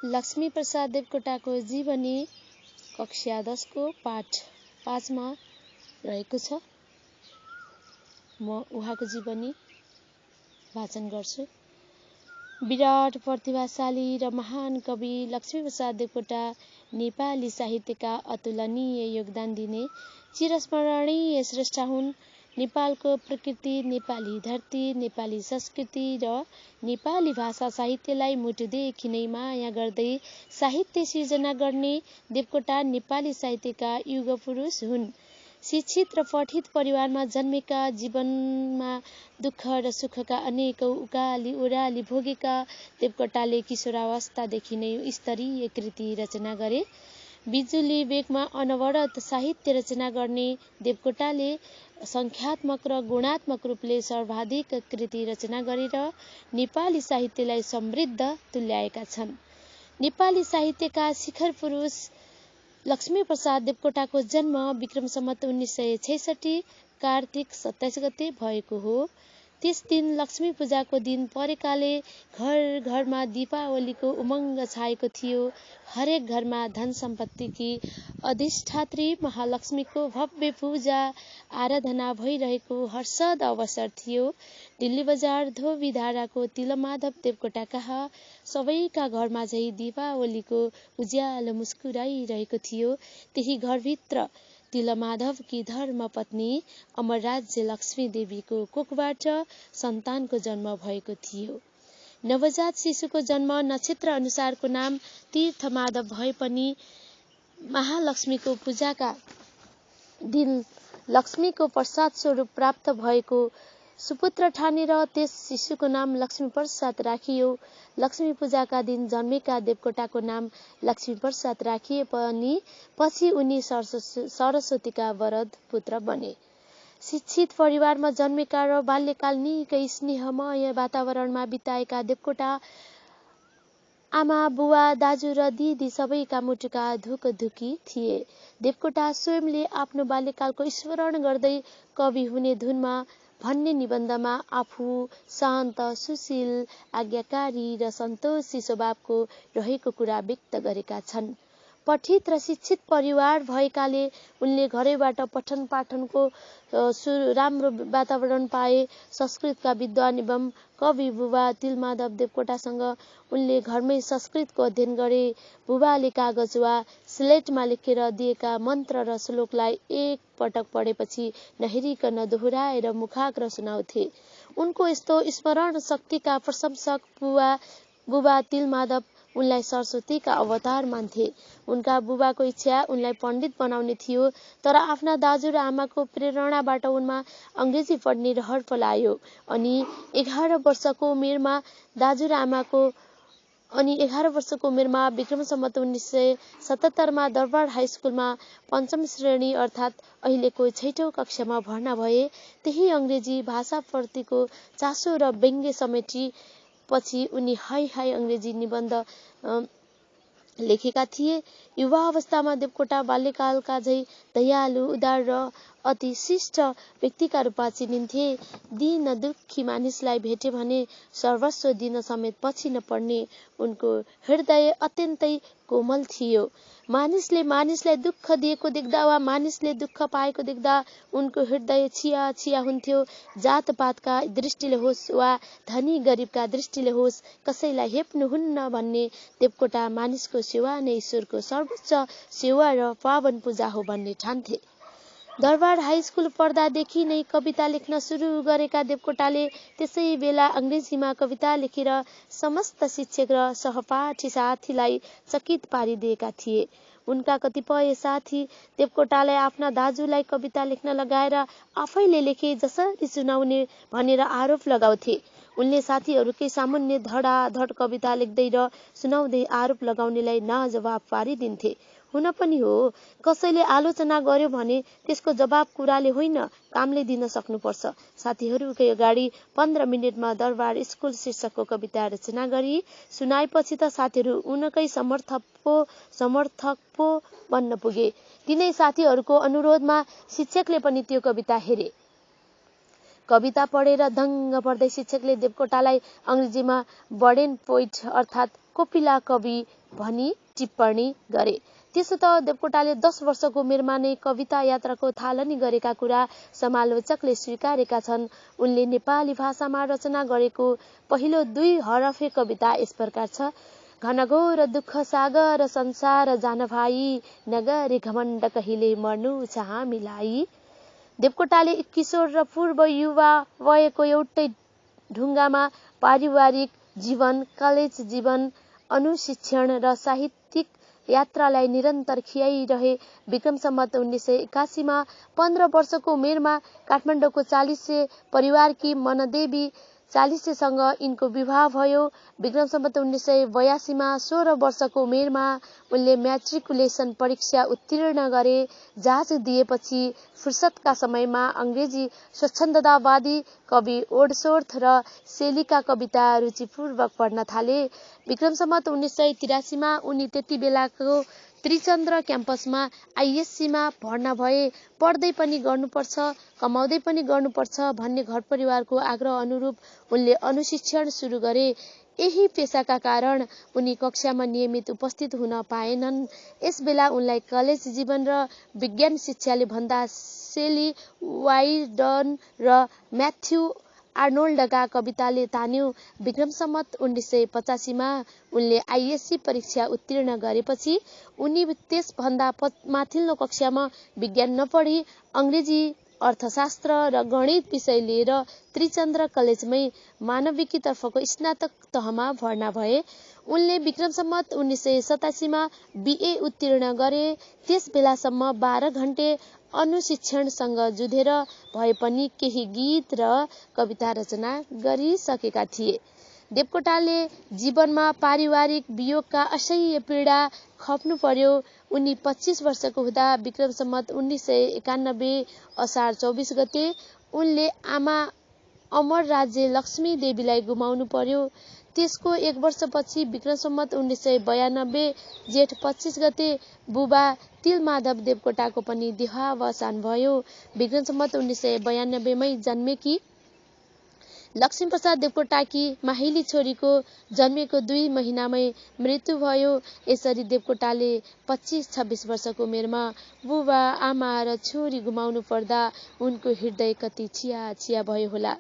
लक्ष्मीप्रसाद देवकोटाको जीवनी कक्षा 10 को पाठ 5 मा रहेको छ। म उहाँको जीवनी वाचन गर्छु। विराट प्रतिभाशाली र महान कवि लक्ष्मीप्रसाद देवकोटा नेपाली साहित्यका अतुलनीय योगदान दिने चिरस्मरणीय श्रेष्ठ हुन्। नेपालको प्रकृति, नेपाली धरती, नेपाली संस्कृति र नेपाली भाषा साहित्यलाई मुटुदेखि नै माया गर्दै साहित्य सिर्जना गर्ने देवकोटा नेपाली साहित्यका युग पुरुष हुन्। शिक्षित र पठित परिवारमा जन्मेका, जीवनमा दुःख र सुखका अनेक उकाली ओह्राली भोगेका देवकोटाले किशोरावस्थादेखि नै स्तरीय कृति रचना गरे। बिजुली वेगमा अनवरत साहित्य रचना गर्ने देवकोटाले संख्यात्मक र गुणात्मक रूपले सर्वाधिक कृति रचना गरेर नेपाली साहित्यलाई समृद्ध तुल्याएका छन्। नेपाली साहित्यका शिखर पुरुष लक्ष्मीप्रसाद देवकोटाको जन्म विक्रम सम्वत 1966 कार्तिक 27 गते भएको हो। त्यस दिन लक्ष्मी पूजाको दिन परेकाले घर घरमा दीपावलीको उमङ्ग छाएको थियो। हरेक घरमा धन सम्पत्तिकी अधिष्ठात्री महालक्ष्मीको भव्य पूजा आराधना भइरहेको हर्षद अवसर थियो। दिल्ली बजार धोबीधाराको तिलमाधव देवकोटा कहाँ सबैका घरमा झै दीपावलीको उज्यालो मुस्कुराइरहेको थियो। त्यही घरभित्र तिलमाधवकी धर्मपत्नी अमरराज्य लक्ष्मी देवीको कोखबाट सन्तानको जन्म भएको थियो। नवजात शिशुको जन्म नक्षत्र अनुसारको नाम तीर्थमाधव भए पनि महालक्ष्मीको पूजाका दिन लक्ष्मीको प्रसाद स्वरूप प्राप्त भएको सुपुत्र ठानेर त्यस शिशुको नाम लक्ष्मीप्रसाद राखियो। लक्ष्मी पूजाका दिन जन्मेका देवकोटाको नाम लक्ष्मीप्रसाद राखिए पनि पछि उनी सरस्वतीका वरद पुत्र बने। शिक्षित परिवारमा जन्मेका र बाल्यकाल निकै स्नेहमय वातावरणमा बिताएका देवकोटा आमा, बुवा, दाजु र दिदी सबैका मुटुका धुकधुकी थिए। देवकोटा स्वयंले आफ्नो बाल्यकालको स्मरण गर्दै कवि हुने धुनमा भन्ने निबन्धमा आफू शान्त, सुशील, आज्ञाकारी र सन्तोषी स्वभावको रहेको कुरा व्यक्त गरेका छन्। पठित र शिक्षित परिवार भएकाले उनले घरैबाट पठन पाठनको राम्रो वातावरण पाए। संस्कृतका विद्वान एवं कवि बुबा तिलमाधव देवकोटासँग उनले घरमै संस्कृतको अध्ययन गरे। बुबाले कागज वा स्लेटमा लेखेर दिएका मन्त्र र श्लोकलाई एक पटक पढेपछि नहेरिकन दोहोऱ्याएर मुखाग्र सुनाउँथे। उनको यस्तो स्मरण शक्तिका प्रशंसक बुबा तिलमाधव उनलाई सरस्वतीका अवतार मान्थे। उनका बुबाको इच्छा उनलाई पण्डित बनाउने थियो, तर आफ्ना दाजु र आमाको प्रेरणाबाट उनमा अङ्ग्रेजी पढ्ने रहर पलायो। अनि 11 वर्षको उमेरमा विक्रम सम्वत 1977 मा दरबार हाई स्कुलमा पञ्चम श्रेणी अर्थात् अहिलेको 6औं कक्षामा भर्ना भए। त्यही अङ्ग्रेजी भाषाप्रतिको चासो र व्यङ्ग्य समेटी पछि उनी हाई अङ्ग्रेजी निबन्ध लेखेका थिए। युवा अवस्थामा देवकोटा बाल्यकालका झै दयालु, उदार र अति शिष्ट व्यक्तिका रूपमा चिनिन्थे। दीन दुखी मानिसलाई भेटे भने सर्वस्व दिन समेत पछि नपर्ने उनको हृदय अत्यन्तै कोमल थियो। मानिसलाई दुःख दिएको देख्दा वा मानिसले दुःख पाएको देख्दा उनको हृदय छिया हुन्थ्यो। जातपातका दृष्टिले होस् वा धनी गरिबका दृष्टिले होस्, कसैलाई हेप्नुहुन्न भन्ने देवकोटा मानिसको सेवा नै ईश्वरको सर्वोच्च सेवा र पावन पूजा हो भन्ने ठान्थे। दरबार हाई स्कुल पढ्दादेखि नै कविता लेख्न सुरु गरेका देवकोटाले त्यसै बेला अङ्ग्रेजीमा कविता लेखेर समस्त शिक्षक र सहपाठी साथीलाई चकित पारिदिएका थिए। उनका कतिपय साथी देवकोटालाई आफ्ना दाजुलाई कविता लेख्न लगाएर आफैले लेखे जसरी सुनाउने भनेर आरोप लगाउँथे। उनले साथीहरूकै सामुन्ने धडाधड कविता लेख्दै र सुनाउँदै आरोप लगाउनेलाई नाजवाब पारिदिन्थे। हुन पनि हो, कसैले आलोचना गर्यो भने त्यसको जवाब कुराले होइन, कामले दिन सक्नुपर्छ। साथीहरूकै अगाडि 15 मिनेटमा दरबार स्कुल शीर्षकको कविता रचना गरी सुनाएपछि त साथीहरू उनकै समर्थक पो बन्न पुगे। तिनै साथीहरूको अनुरोधमा शिक्षकले पनि त्यो कविता हेरे। कविता पढेर दङ्ग पर्दै शिक्षकले देवकोटालाई अङ्ग्रेजीमा बर्डेन पोइट अर्थात् कोपिला कवि भनी टिप्पणी गरे। त्यसो त देवकोटाले 10 वर्षको उमेरमा नै कविता यात्राको थालनी गरेका कुरा समालोचकले स्वीकारेका छन्। उनले नेपाली भाषामा रचना गरेको पहिलो 2 हरफे कविता यस प्रकार छ। घनघोर दुःख सागर संसार जान भाइ, नगरी घमण्ड कहिले मर्नु छ हामीलाई। देवकोटाले किशोर र पूर्व युवा वयको एउटै ढुङ्गामा पारिवारिक जीवन, कलेज जीवन, अनुशिक्षण र साहित्यिक यात्रालाई निरन्तर खियाइरहे। विक्रम सम्वत 1981 मा 15 वर्षको उमेरमा काठमाडौँको चालिसे परिवारकी मनदेवी चालिसेसँग यिनको विवाह भयो। विक्रम सम्वत 1982 मा 16 वर्षको उमेरमा उनले म्याट्रिकुलेसन परीक्षा उत्तीर्ण गरे। जहाज दिएपछि फुर्सदका समयमा अङ्ग्रेजी स्वच्छन्दतावादी कवि वर्ड्सवर्थ र शेलीका कविता रुचिपूर्वक पढ्न थाले। विक्रम सम्वत 1983 मा उनी त्यति बेलाको त्रिचन्द्र क्याम्पसमा आइएससीमा भर्ना भए। पढ्दै पनि गर्नुपर्छ, कमाउँदै पनि गर्नुपर्छ भन्ने घर परिवारको आग्रह अनुरूप उनले अनुशिक्षण सुरु गरे। यही पेशाका कारण उनी कक्षामा नियमित उपस्थित हुन पाएनन्। यस बेला उनलाई कलेज जीवन र विज्ञान शिक्षाले भन्दा शेली, वाइडन र म्याथ्यू आर्नोल्डका कविताले तान्यो। विक्रम सम्वत 1985 मा उनले आइएससी परीक्षा उत्तीर्ण गरेपछि उनी त्यसभन्दा माथिल्लो कक्षामा विज्ञान नपढी अङ्ग्रेजी, अर्थशास्त्र र गणित विषय लिएर त्रिचन्द्र कलेजमै मानविकी तर्फको स्नातक तहमा भर्ना भए। उनले विक्रम सम्वत 1987 मा बीए उत्तीर्ण गरे। त्यस बेलासम्म 12 घण्टे अनुशिक्षणसँग जुधेर भए पनि केही गीत र कविता रचना गरिसकेका थिए। देवकोटाले जीवनमा पारिवारिक वियोगका असह्य पीडा खप्नु पर्यो। उनी 25 वर्षको हुँदा विक्रम सम्वत 1991 असार 24 गते उनले आमा अमर राज्य लक्ष्मी देवीलाई गुमाउनु पर्यो। त्यसको 1 वर्षपछि विक्रम सम्वत 1992 जेठ 25 गते बुबा तिलमाधव देवकोटाको पनि देहावसान भयो। विक्रम सम्वत 1992 मै जन्मेकी लक्ष्मीप्रसाद देवकोटाकी माहिली छोरीको जन्मेको 2 महिनामै मृत्यु भयो। यसरी देवकोटाले 25-26 वर्षको उमेरमा बुबा, आमा र छोरी गुमाउनु पर्दा उनको हृदय कति छिया भयो होला।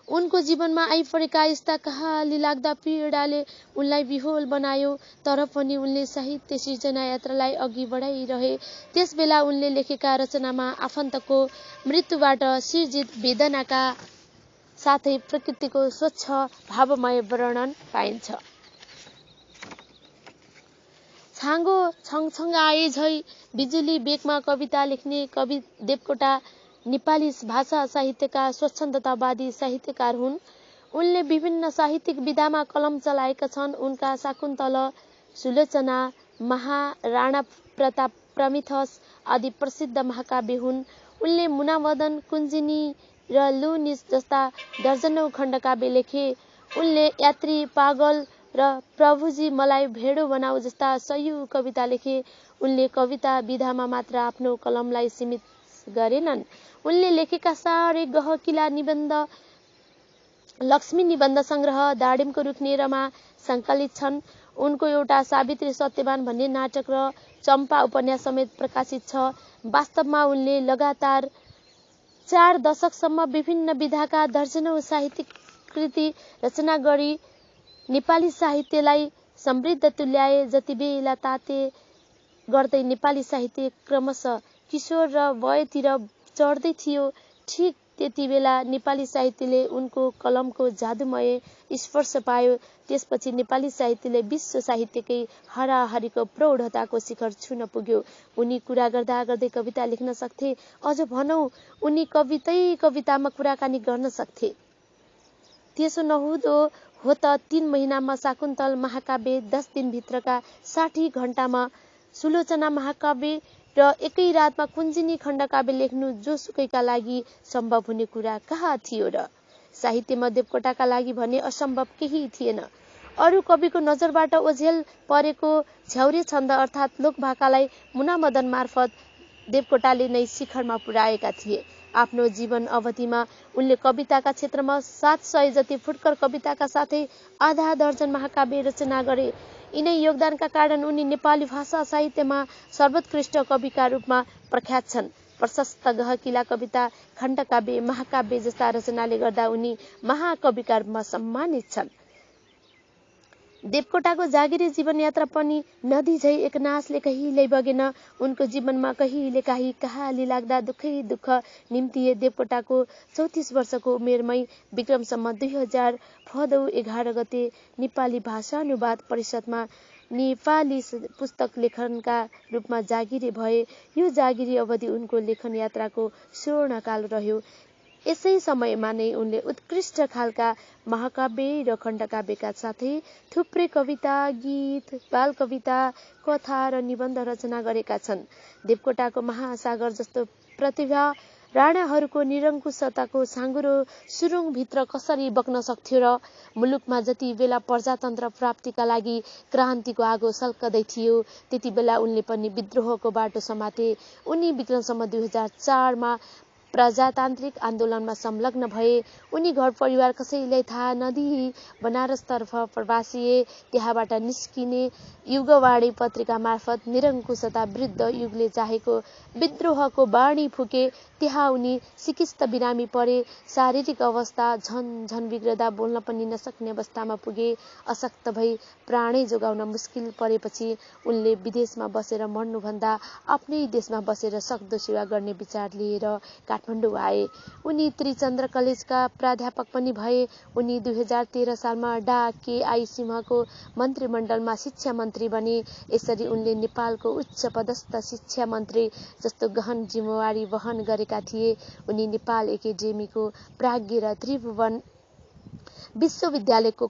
उनको जीवनमा आइपरेका यस्ता कहाली लाग्दा पीडाले उनलाई विह्वल बनायो। तर पनि उनले साहित्य सिर्जना यात्रालाई अघि बढाइरहे। त्यस बेला उनले लेखेका रचनामा आफन्तको मृत्युबाट सिर्जित वेदनाका साथै प्रकृतिको स्वच्छ भावमय वर्णन पाइन्छ। छाँगो छङछङाए झै बिजुली बेगमा कविता लेख्ने कवि देवकोटा नेपाली भाषा साहित्यका स्वच्छन्दतावादी साहित्यकार हुन्। उनले विभिन्न साहित्यिक विधामा कलम चलाएका छन्। उनका शाकुन्तल, सुलोचना, महाराणा प्रताप, प्रमिथस आदि प्रसिद्ध महाकाव्य हुन्। उनले मुनामदन, कुञ्जिनी र लुनिस जस्ता दर्जनौं खण्डकाव्य लेखे। उनले यात्री, पागल र प्रभुजी मलाई भेडो बनाऊ जस्ता सयौं कविता लेखे। उनले कविता विधामा मात्र आफ्नो कलमलाई सीमित गरेनन्। उनले लेखेका साह्रै गहकिला निबन्ध लक्ष्मी निबन्ध संग्रह दाडिमको रुखनेरमा सङ्कलित छन्। उनको एउटा सावित्री सत्यवान भन्ने नाटक र चम्पा उपन्यास समेत प्रकाशित छ। वास्तवमा उनले लगातार 4 दशकसम्म विभिन्न विधाका दर्जनौं साहित्यिक कृति रचना गरी नेपाली साहित्यलाई समृद्ध तुल्याए। जति बेला ताते गर्दै नेपाली साहित्य क्रमशः किशोर र वयतिर चढ्दै थियो, ठिक त्यति बेला नेपाली साहित्यले उनको कलमको जादुमय स्पर्श पायो। त्यसपछि नेपाली साहित्यले विश्व साहित्यकै हराहरीको प्रौढताको शिखर छुन पुग्यो। उनी कुरा गर्दा गर्दै कविता लेख्न सक्थे। अझ भनौं उनी कवितामा कुराकानी गर्न सक्थे। त्यसो नहुँदो हो त 3 महिनामा शाकुन्तल महाकाव्य, 10 दिनभित्रका 60 घण्टामा सुलोचना महाकाव्य र एकै रातमा कुञ्जिनी खण्डकाव्य लेख्नु जोसुकैका लागि सम्भव हुने कुरा कहाँ थियो र? साहित्यमा देवकोटाका लागि भने असम्भव केही थिएन। अरू कविको नजरबाट ओझेल परेको झ्याउरे छन्द अर्थात् लोकभाकालाई मुनामदन मार्फत देवकोटाले नै शिखरमा पुर्याएका थिए। आफ्नो जीवन अवधिमा उनले कविताका क्षेत्रमा 700 जति फुटकर कविताका साथै आधा दर्जन महाकाव्य रचना गरे। यिनै योगदानका कारण उनी नेपाली भाषा साहित्यमा सर्वोत्कृष्ट कविका रूपमा प्रख्यात छन्। प्रशस्त गहकिला कविता, खण्डकाव्य, महाकाव्य जस्ता रचनाले गर्दा उनी महाकविका रूपमा सम्मानित छन्। देवकोटाको जागिरी जीवनयात्रा पनि नदी झै एकनासले कहिल्यै बगेन। उनको जीवनमा कहिले कहाली लाग्दा दुःखै दुःख निम्तिए। देवकोटाको 34 वर्षको उमेरमै विक्रमसम्म 2000 भदौ 11 गते नेपाली भाषानुवाद परिषदमा नेपाली पुस्तक लेखनका रूपमा जागिरी भए। यो जागिरी अवधि उनको लेखन यात्राको स्वर्णकाल रह्यो। यसै समयमा नै उनले उत्कृष्ट खालका महाकाव्य र खण्डकाव्यका साथै थुप्रै कविता, गीत, बाल कविता, कथा र निबन्ध रचना गरेका छन्। देवकोटाको महासागर जस्तो प्रतिभा राणाहरूको निरङ्कुशताको साँघुरो सुरुङभित्र कसरी बग्न सक्थ्यो र मुलुकमा जति बेला प्रजातन्त्र प्राप्तिका लागि क्रान्तिको आगो सल्कदै थियो त्यति बेला उनले पनि विद्रोहको बाटो समाते। उनी विक्रमसम्म 2004 मा प्रजातान्त्रिक आन्दोलनमा संलग्न भए। उनी घर परिवार कसैलाई थाहा नदिई बनारसतर्फ प्रवासिए। त्यहाँबाट निस्किने युगवाणी पत्रिका मार्फत निरङ्कुशता विरुद्ध युगले चाहेको विद्रोहको बाणी फुके। त्यहाँ उनी सिकिस्त बिरामी परे। शारीरिक अवस्था झन बिग्रदा बोल्न पनि नसक्ने अवस्थामा पुगे। अशक्त भई प्राणै जोगाउन मुस्किल परेपछि उनले विदेशमा बसेर मर्नुभन्दा आफ्नै देशमा बसेर सक्दो सेवा गर्ने विचार लिएर काठमाडौँ आए। उनी त्रिचन्द्र कलेजका प्राध्यापक पनि भए। उनी 2013 सालमा डा के.आई. सिंहको मन्त्रीमण्डलमा शिक्षा मन्त्री बने। यसरी उनले नेपालको उच्च पदस्थ शिक्षा मन्त्री जस्तो गहन जिम्मेवारी वहन गरेका थिए। उनी नेपाल एकाडेमीको प्राज्ञ र त्रिभुवन विश्वविद्यालयको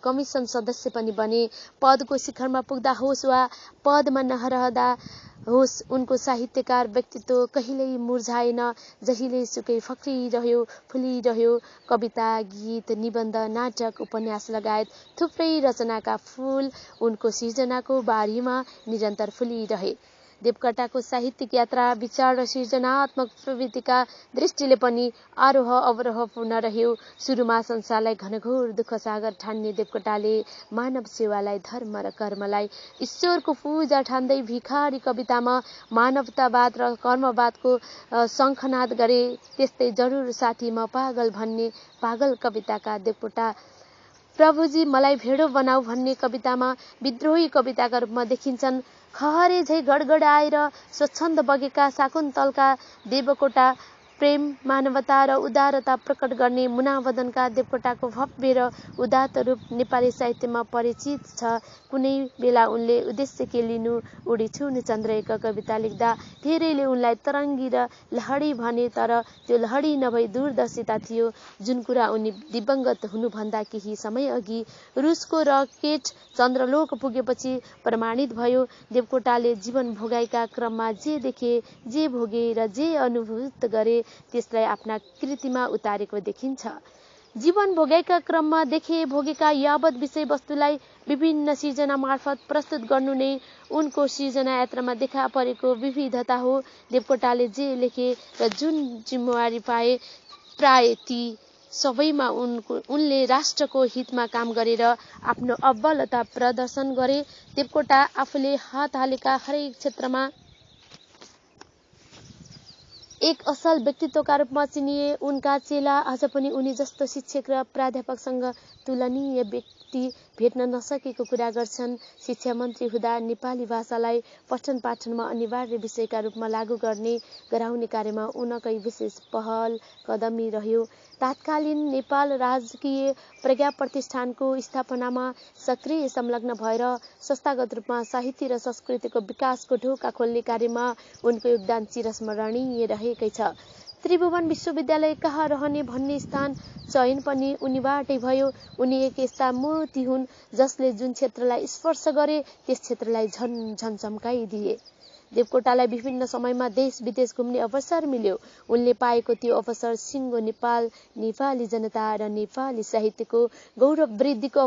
कमिसन सदस्य पनि बने। पदको शिखरमा पुग्दा होस् वा पदमा नरहँदा होस् उनको साहित्यकार व्यक्तित्व कहिल्यै मुर्झाएन। जहिले सुकै फक्रिरह्यो, फुलिरह्यो। कविता, गीत, निबन्ध, नाटक, उपन्यास लगायत थुप्रै रचनाका फूल उनको सिर्जनाको बारीमा निरन्तर फुलिरहे। देवकोटाको साहित्यिक यात्रा विचार र सृजनात्मक प्रवृत्तिका दृष्टिले पनि आरोह अवरोहपूर्ण रह्यो। सुरुमा संसारलाई घनघोर दुःख सागर ठान्ने देवकोटाले मानव सेवालाई, धर्म र कर्मलाई ईश्वरको पूजा ठान्दै भिखारी कवितामा मानवतावाद र कर्मवादको शङ्खनाद गरे। त्यस्तै जरुर साथी म पागल भन्ने पागल कविताका देवकोटा प्रभुजी मलाई भेडो बनाऊ भन्ने कवितामा विद्रोही कविताका रूपमा देखिन्छन्। खहरे झै गडगड आएर स्वच्छन्द बगेका शाकुन्तलका देवकोटा प्रेम, मानवता र उदारता प्रकट गर्ने मुनावदनका देवकोटाको भव्य र उदात्त रूप नेपाली साहित्यमा परिचित छ। कुनै बेला उनले उद्देश्य के लिनु, उडी छुन चन्द्र एक कविता लेख्दा धेरैले उनलाई तरङ्गी र लहडी भने, तर त्यो लहडी नभई दूरदर्शिता थियो। जुन कुरा उनी दिवंगत हुनुभन्दा केही समय अघि रुसको रकेट चन्द्रलोक पुगेपछि प्रमाणित भयो। देवकोटाले जीवन भोगाइका क्रममा जे देखे, जे भोगे र जे अनुभूत गरे त्यसलाई आफ्ना कृतिमा उतारेको देखिन्छ। जीवन भोगाइका क्रममा देखे भोगेका यावत विषयवस्तुलाई विभिन्न सिर्जना मार्फत प्रस्तुत गर्नु नै उनको सृजना यात्रामा देखा परेको विविधता हो। देवकोटाले जे लेखे र जुन जिम्मेवारी पाए प्राय ती सबैमा उनले राष्ट्रको हितमा काम गरेर आफ्नो अव्वलता प्रदर्शन गरे। देवकोटा आफूले हात हालेका हरेक क्षेत्रमा एक असल व्यक्तित्वका रूपमा चिनिए। उनका चेला आज पनि उनी जस्तो शिक्षक र प्राध्यापकसँग तुलनीय व्यक्ति भेट्न नसकेको कुरा गर्छन्। शिक्षा मन्त्री हुँदा नेपाली भाषालाई पठन पाठनमा अनिवार्य विषयका रूपमा लागू गराउने कार्यमा उनकै विशेष पहल कदमी रह्यो। तत्कालीन नेपाल राजकीय प्रज्ञा प्रतिष्ठानको स्थापनामा सक्रिय संलग्न भएर संस्थागत रूपमा साहित्य र संस्कृतिको विकासको ढोका खोल्ने कार्यमा उनको योगदान चिरस्मरणीय रहेकै छ। त्रिभुवन विश्वविद्यालय कहाँ रहने भन्ने स्थान चयन पनि उनीबाटै भयो। उनी एक यस्ता मोती हुन् जसले जुन क्षेत्रलाई स्पर्श गरे त्यस क्षेत्रलाई झन चम्काइदिए। देवकोटालाई विभिन्न समयमा देश विदेश घुम्ने अवसर मिल्यो। उनले पाएको त्यो अवसर सिङ्गो नेपाल, नेपाली जनता र नेपाली साहित्यको गौरव वृद्धिको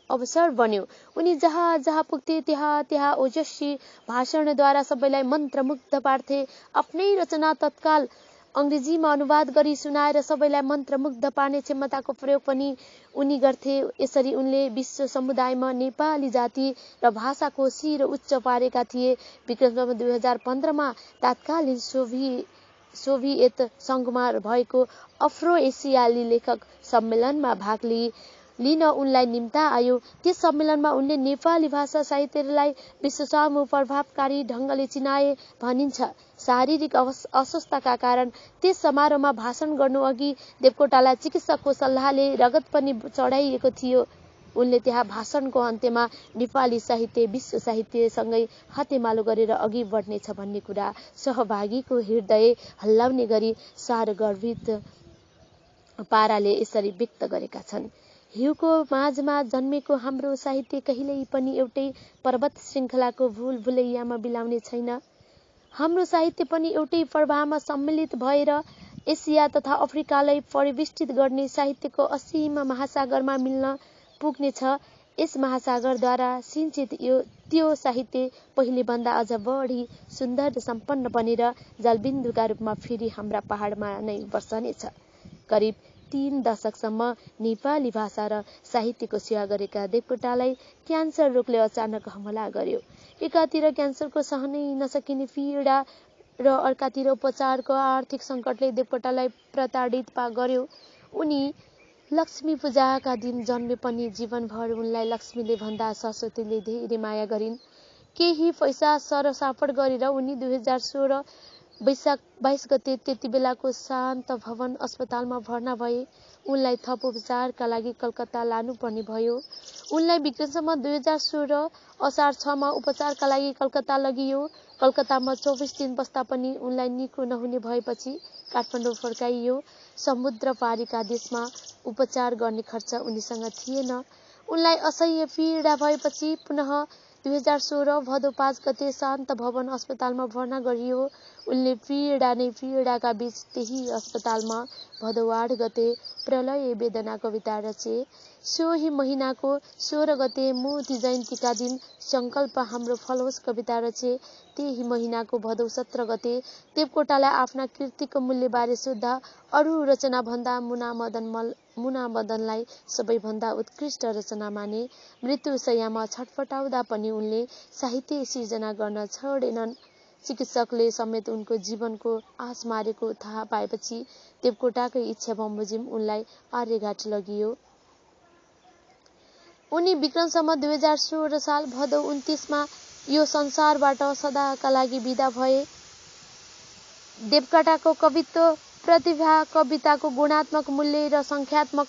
अवसर बन्यो। उनी जहाँ पुग्थे त्यहाँ ओजस्वी भाषणद्वारा सबैलाई मन्त्रमुग्ध पार्थे। आफ्नै रचना तत्काल अङ्ग्रेजीमा अनुवाद गरी सुनाएर सबैलाई मन्त्रमुग्ध पार्ने क्षमताको प्रयोग पनि उनी गर्थे। यसरी उनले विश्व समुदायमा नेपाली जाति र भाषाको शिर उच्च पारेका थिए। विक्रम 2015मा तत्कालीन सोभियत सङ्घमा भएको अफ्रो एसियाली लेखक सम्मेलनमा भाग लिन उनलाई निम्ता आयो। त्यस सम्मेलनमा उनले नेपाली भाषा साहित्यलाई विश्वसामु प्रभावकारी ढङ्गले चिनाए भनिन्छ। शारीरिक अस्वस्थताका कारण त्यस समारोहमा भाषण गर्नु अघि देवकोटालाई चिकित्सकको सल्लाहले रगत पनि चढाइएको थियो। उनले त्यहाँ भाषणको अन्त्यमा नेपाली साहित्य विश्व साहित्यसँगै हातेमालो गरेर अघि बढ्नेछ भन्ने कुरा सहभागीको हृदय हल्लाउने गरी सारगर्भित पाराले यसरी व्यक्त गरेका छन्। हिउँको माझमा जन्मेको हाम्रो साहित्य कहिल्यै पनि एउटै पर्वत श्रृङ्खलाको भुलभुलैयामा बिलाउने छैन। हाम्रो साहित्य पनि एउटै प्रवाहमा सम्मिलित भएर एसिया तथा अफ्रिकालाई परिवेष्टित गर्ने साहित्यको असीम महासागरमा मिल्न पुग्नेछ। यस महासागरद्वारा सिञ्चित त्यो साहित्य पहिलेभन्दा अझ बढी सुन्दर र सम्पन्न बनेर जलबिन्दुका रूपमा फेरि हाम्रा पहाडमा नै बर्सनेछ। करिब 3 दशकसम्म नेपाली भाषा र साहित्यको सेवा गरेका देवकोटालाई क्यान्सर रोगले अचानक हमला गर्यो। एकातिर क्यान्सरको सहनै नसकिने पीडा र अर्कातिर उपचारको आर्थिक सङ्कटले देवकोटालाई प्रताडित गर्यो। उनी लक्ष्मी पूजाका दिन जन्मे पनि जीवनभर उनलाई लक्ष्मीले भन्दा सरस्वतीले धेरै माया गरिन्। केही पैसा सरसापट गरेर उनी 2016 वैशाख 22 गते त्यति बेलाको शान्त भवन अस्पतालमा भर्ना भए। उनलाई थप उपचारका लागि कलकत्ता लानुपर्ने भयो। उनलाई विक्रमसम्म 2016 असार 6 मा उपचारका लागि कलकत्ता लगियो। कलकत्तामा 24 दिन बस्दा पनि उनलाई निको नहुने भएपछि काठमाडौँ फर्काइयो। समुद्र पारीका देशमा उपचार गर्ने खर्च उनीसँग थिएन। उनलाई असह्य पीडा भएपछि पुनः 2016 भदौ 5 गते शान्त भवन अस्पतालमा भर्ना गरियो। उनले पीडा नै पीडाका बीच त्यही अस्पतालमा भदौ 8 गते प्रलय वेदना कविता रचे। सोही महिनाको 16 गते मोती जयन्तीका दिन सङ्कल्प हाम्रो फलोस् कविता रचे। त्यही महिनाको भदौ 17 गते देवकोटालाई आफ्ना कृतिको मूल्यबारे सोद्धा अरू रचनाभन्दा मुनामदनलाई सबैभन्दा उत्कृष्ट रचना माने। मृत्युशय्यामा छटपटाउँदा पनि उनले साहित्य सिर्जना गर्न छोडेनन्। चिकित्सकले समेत उनको जीवनको आश मारेको थाहा पाएपछि देवकोटाकै इच्छा बमोजिम उनलाई आर्यघाट लगियो। उनी विक्रमसम्म 2016 साल भदौ 29 मा यो संसारबाट सदाका लागि बिदा भए। देवकोटाको कवित्व प्रतिभा, कविताको गुणात्मक मूल्य र सङ्ख्यात्मक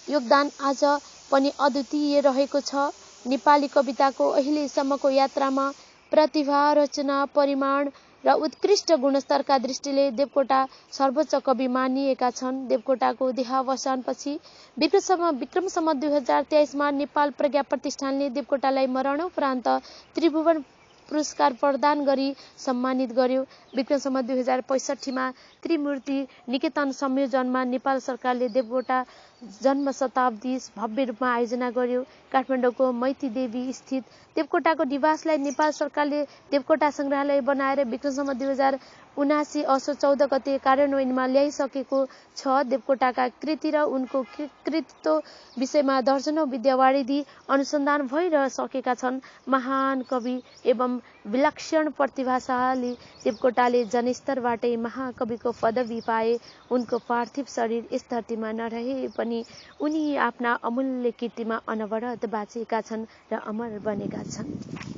योगदान आज पनि अद्वितीय रहेको छ। नेपाली कविताको अहिलेसम्मको यात्रामा प्रतिभा, रचना, परिमाण र उत्कृष्ट गुणस्तरका दृष्टिले देवकोटा सर्वोच्च कवि मानिएका छन्। देवकोटाको देहावसानपछि विक्रमसम्म 2023 मा नेपाल प्रज्ञा प्रतिष्ठानले देवकोटालाई मरणोपरान्त त्रिभुवन पुरस्कार प्रदान गरी सम्मानित गर्यो। विक्रमसम्म 2065 मा त्रिमूर्ति निकेतन संयोजनमा नेपाल सरकारले देवकोटा जन्म शताब्दी भव्य रूपमा आयोजना गर्यो। काठमाडौँको मैतीदेवी स्थित देवकोटाको निवासलाई नेपाल सरकारले देवकोटा सङ्ग्रहालय बनाएर विक्रमसम्म 2079 असोज 14 गते कार्यान्वयनमा ल्याइसकेको छ। देवकोटाका कृति र उनको कृतित्व विषयमा दर्जनौं विद्यावारिधि अनुसन्धान भइसकेका छन्। महान कवि एवं विलक्षण प्रतिभाशाली देवकोटाले जनस्तरबाटै महाकविको पदवी पाए। उनको पार्थिव शरीर यस धरतीमा नरहे पनि उनी आफ्ना अमूल्य कृतिमा अनवरत बाँचेका छन् र अमर बनेका छन्।